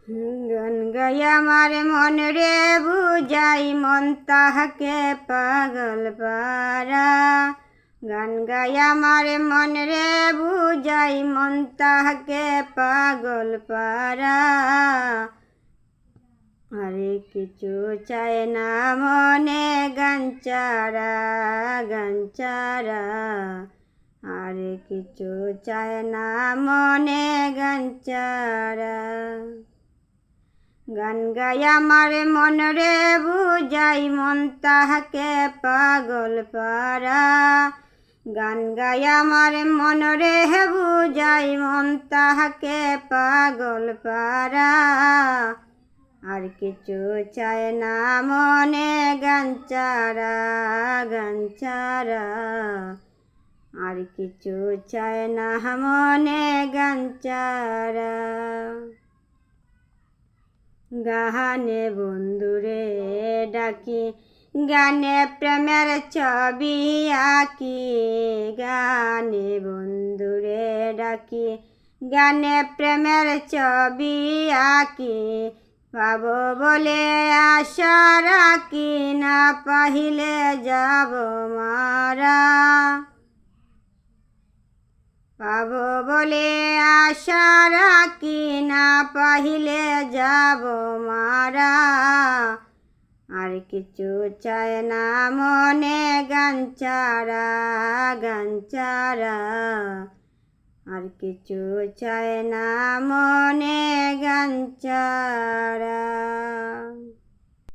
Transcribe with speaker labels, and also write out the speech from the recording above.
Speaker 1: গান গাই আমার মন রে বুঝাই মন তাহাকে পাগল পারা। গান গাই আমার মন রে বুঝাই মন তাহাকে পাগল পারা। আরে কিছু চায় না মনে গান ছাড়া, গান ছাড়া। আরে কিছু চায় না মনে গান ছাড়া। গান গাই আমার মন রে বুঝাই মন তাহাকে পাগল পারা। গান গাই আমার মন রে বুঝাই মন তাহাকে পাগল পারা। আর কিছু চায় না মনে গান ছাড়া, গান ছাড়া। আর কিছু চায় না মনে গান ছাড়া। গানে বন্ধুরে ডাকি, গানে প্রেমের ছবি আঁকি। গানে বন্ধুরে ডাকি, গানে প্রেমের ছবি আঁকি। পাবো বলে আশা রাখি, না পাহিলে যাব মারা। পাবো বলে আশা রাখি, না পাহিলে যাব মারা। আর কিছু চায় না মনে গান ছাড়া, গান ছাড়া। আর কিছু চায় না মনে গান ছাড়া।